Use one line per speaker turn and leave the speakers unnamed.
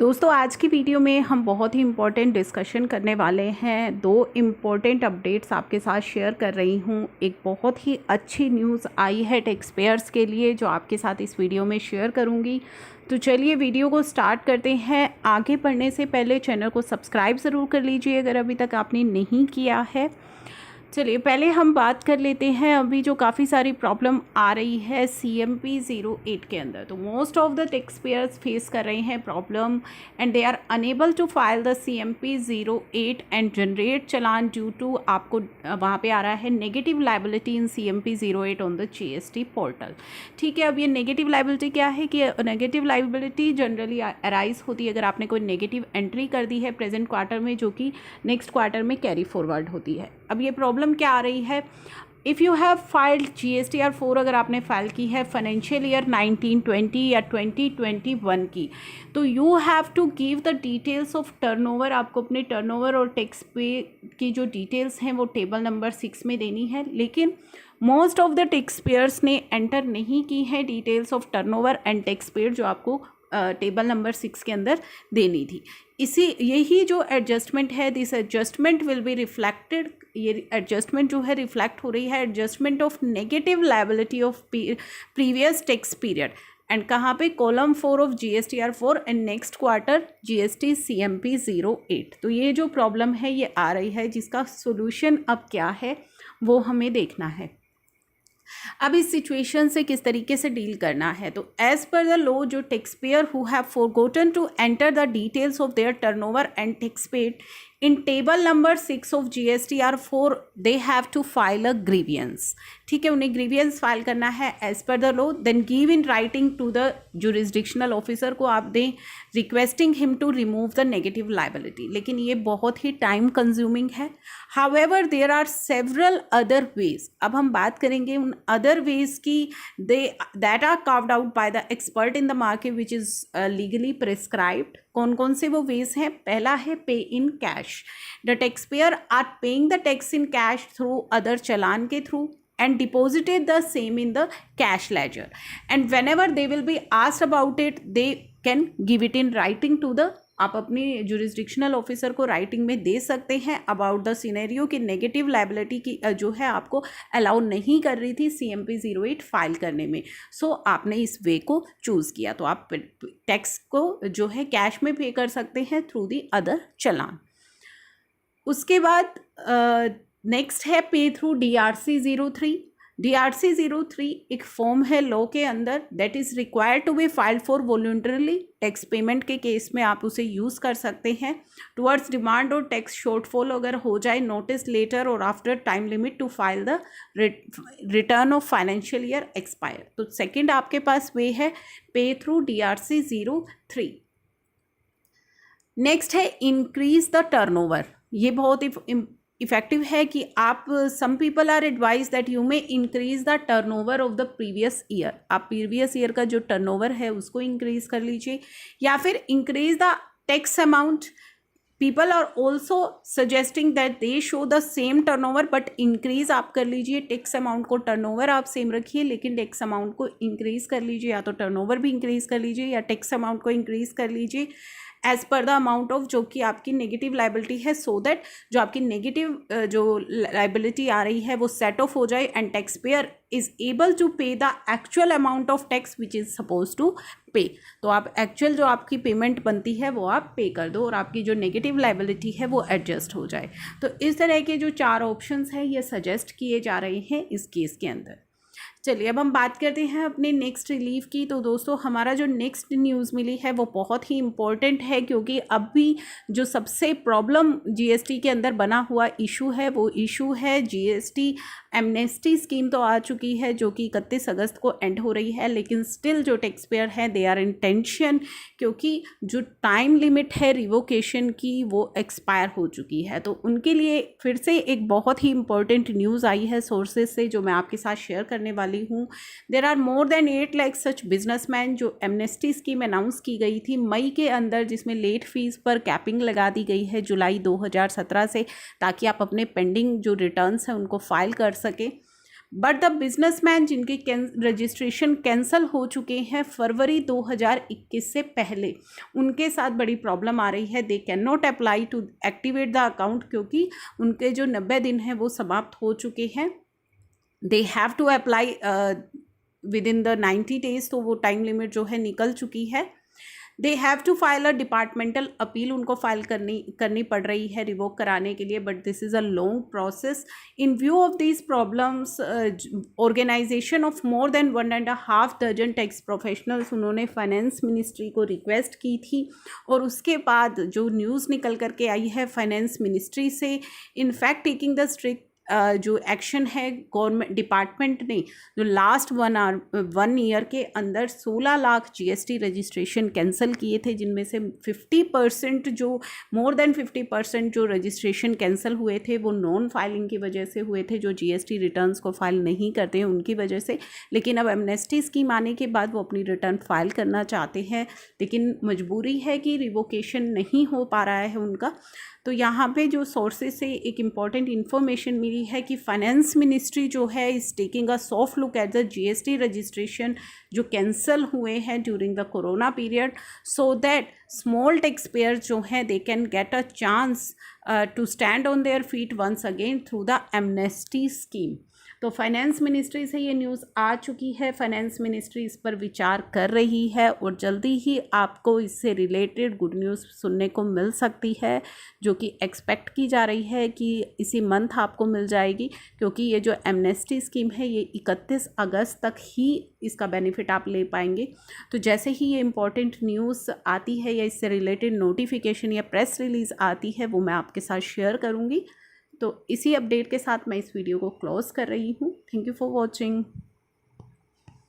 दोस्तों आज की वीडियो में हम बहुत ही इम्पोर्टेंट डिस्कशन करने वाले हैं। दो इम्पोर्टेंट अपडेट्स आपके साथ शेयर कर रही हूँ। एक बहुत ही अच्छी न्यूज़ आई है टैक्स पेयर्स के लिए जो आपके साथ इस वीडियो में शेयर करूँगी। तो चलिए वीडियो को स्टार्ट करते हैं। आगे बढ़ने से पहले चैनल को सब्सक्राइब ज़रूर कर लीजिए अगर अभी तक आपने नहीं किया है। चलिए पहले हम बात कर लेते हैं अभी जो काफ़ी सारी प्रॉब्लम आ रही है CMP 08 के अंदर। तो most of the tax payers face कर रहे हैं problem and they are unable to file the CMP 08 and generate challan due to आपको वहाँ पे आ रहा है negative liability in CMP 08 on the GST portal. ठीक है, अब ये नेगेटिव लाइबिलिटी क्या है कि नेगेटिव लाइबिलिटी जनरली अराइज होती है अगर आपने कोई नेगेटिव एंट्री कर दी है प्रेजेंट क्वार्टर में जो कि नेक्स्ट क्वार्टर में कैरी फॉरवर्ड होती है। अब ये प्रॉब्लम क्या आ रही है, if you have filed GSTR 4 अगर आपने फाइल की है फाइनेंशियल ईयर 1920 या 2021 की, तो you have to give the details of turnover. आपको अपने टर्नओवर और टैक्स पे की जो डिटेल्स हैं वो टेबल नंबर 6 में देनी है, लेकिन most of the tax pairs ने एंटर नहीं की है details of turnover and tax paid जो आपको टेबल नंबर 6 के अंदर देनी थी। यही जो एडजस्टमेंट है, this adjustment will be reflected. ये एडजस्टमेंट जो है रिफ्लेक्ट हो रही है adjustment of negative liability of previous tax period and कहाँ पे column 4 of GSTR 4 and next quarter GST CMP 08। तो ये जो प्रॉब्लम है ये आ रही है जिसका सोल्यूशन अब क्या है वो हमें देखना है। अब इस सिचुएशन से किस तरीके से डील करना है, तो एज पर द लॉ जो tax payer who have forgotten to enter the details of their turnover and tax paid in table number 6 of GSTR 4 they have to file a grievance. ठीक है, उन्हें grievance file करना है as per the law. Then give in writing to the jurisdictional officer को आप दें requesting him to remove the negative liability. लेकिन ये बहुत ही टाइम कंज्यूमिंग है। However there are several other ways. अब हम बात करेंगे उन अदर वेज की that are carved out by the expert in the market which is legally prescribed. कौन कौन से वो वेज हैं? पहला है pay in cash. The tax payer are paying the tax in cash through other challan के through and deposited the same in the cash ledger, and whenever they will be asked about it they can give it in writing to the आप अपनी jurisdictional officer को writing में दे सकते हैं about the scenario कि negative liability की जो है आपको अलाउ नहीं कर रही थी CMP 08 फाइल करने में। सो आपने इस वे को चूज़ किया तो आप टैक्स को जो है कैश में पे कर सकते हैं थ्रू दी अदर चलान। उसके बाद नेक्स्ट है पे थ्रू DRC 03। DRC 03 एक फॉर्म है लॉ के अंदर that is required to be filed for voluntarily tax payment के केस में आप उसे यूज़ कर सकते हैं टुवर्ड्स डिमांड और टैक्स शॉर्टफॉल अगर हो जाए नोटिस लेटर और after time limit to file the return of financial year expire. तो सेकेंड आपके पास वे है पे थ्रू DRC 03। नेक्स्ट है इंक्रीज द टर्नओवर। ये बहुत ही इफेक्टिव है कि आप some people are advise that you may increase the turnover of the previous year. आप प्रीवियस ईयर का जो टर्नओवर है उसको इंक्रीज कर लीजिए या फिर increase the tax amount. People are also suggesting that they show the same turnover but increase आप कर लीजिए टैक्स अमाउंट को। टर्नओवर आप सेम रखिए लेकिन टैक्स अमाउंट को इंक्रीज कर लीजिए, या तो टर्नओवर भी इंक्रीज कर लीजिए या टैक्स अमाउंट को इंक्रीज कर लीजिए as per the amount of जो कि आपकी नेगेटिव लाइबिलिटी है, सो दैट जो आपकी नेगेटिव जो लाइबिलिटी आ रही है वो सेट ऑफ हो जाए and tax payer is able to pay the actual amount of tax which is suppose to pay. तो आप एक्चुअल जो आपकी पेमेंट बनती है वो आप पे कर दो और आपकी जो नेगेटिव लाइबिलिटी है वो एडजस्ट हो जाए। तो इस तरह के जो 4 ऑप्शंस हैं ये सजेस्ट किए जा रहे हैं इस केस के अंदर। चलिए अब हम बात करते हैं अपने नेक्स्ट रिलीफ की। तो दोस्तों हमारा जो नेक्स्ट न्यूज़ मिली है वो बहुत ही इम्पोर्टेंट है क्योंकि अब भी जो सबसे प्रॉब्लम GST के अंदर बना हुआ इशू है वो इशू है GST एमनेस्टी स्कीम। तो आ चुकी है जो कि 31 अगस्त को एंड हो रही है, लेकिन स्टिल जो टैक्स पेयर हैं दे आर इन टेंशन क्योंकि जो टाइम लिमिट है रिवोकेशन की वो एक्सपायर हो चुकी है। तो उनके लिए फिर से एक बहुत ही इंपॉर्टेंट न्यूज़ आई है सोर्सेज से जो मैं आपके साथ शेयर करने वाली हूँ। There are more than 8 lakh such businessman जो एमनेस्टी स्कीम अनाउंस की गई थी मई के अंदर, जिसमें लेट फीस पर कैपिंग लगा दी गई है जुलाई 2017 से, ताकि आप अपने पेंडिंग जो रिटर्न्स हैं उनको फाइल कर सकें। बट द बिजनेसमैन जिनके रजिस्ट्रेशन कैंसिल हो चुके हैं फरवरी 2021 से पहले, उनके साथ बड़ी प्रॉब्लम आ रही है। They can not apply to activate the account, क्योंकि उनके जो 90 दिन हैं वो समाप्त हो चुके हैं। They have to apply within the 90 days, तो वो टाइम लिमिट जो है निकल चुकी है। They have to file a departmental appeal, उनको फाइल करनी पड़ रही है रिवोक कराने के लिए, but this is a long process. In view of these problems, organisation of more than 1.5 dozen tax professionals, उन्होंने फाइनेंस मिनिस्ट्री को रिक्वेस्ट की थी। और उसके बाद जो न्यूज़ निकल करके आई है फाइनेंस मिनिस्ट्री से, इनफैक्ट टेकिंग द स्ट्रिक्ट जो एक्शन है गवर्नमेंट डिपार्टमेंट ने, जो लास्ट 1 ईयर के अंदर 16 लाख जीएसटी रजिस्ट्रेशन कैंसिल किए थे, जिनमें से 50% जो मोर देन 50% जो रजिस्ट्रेशन कैंसिल हुए थे वो नॉन फाइलिंग की वजह से हुए थे, जो जीएसटी रिटर्न्स को फाइल नहीं करते हैं उनकी वजह से। लेकिन अब एमनेस्टी स्कीम आने के बाद वो अपनी रिटर्न फाइल करना चाहते हैं, लेकिन मजबूरी है कि रिवोकेशन नहीं हो पा रहा है उनका। तो यहाँ पे जो सोर्सेज से एक इम्पॉर्टेंट इन्फॉर्मेशन मिली है कि फाइनेंस मिनिस्ट्री जो है is taking a soft look at the GST registration जो कैंसिल हुए हैं during the corona period, so that small tax payer जो हैं they can get a chance to stand on their feet once again through the amnesty scheme. तो finance ministry से ये news आ चुकी है, फाइनेंस मिनिस्ट्री इस पर विचार कर रही है और जल्दी ही आपको इससे रिलेटेड गुड न्यूज़ सुनने को मिल सकती है, जो कि एक्सपेक्ट की जा रही है कि इसी मंथ आपको मिल जाएगी, क्योंकि ये जो एमनेस्टी स्कीम है ये 31 अगस्त तक ही इसका बेनिफिट आप ले पाएंगे। तो जैसे ही ये इम्पॉर्टेंट न्यूज़ आती है या इससे रिलेटेड नोटिफिकेशन या प्रेस रिलीज़ आती है वो मैं आपके साथ शेयर करूँगी। तो इसी अपडेट के साथ मैं इस वीडियो को क्लोज़ कर रही हूँ। Thank you for watching.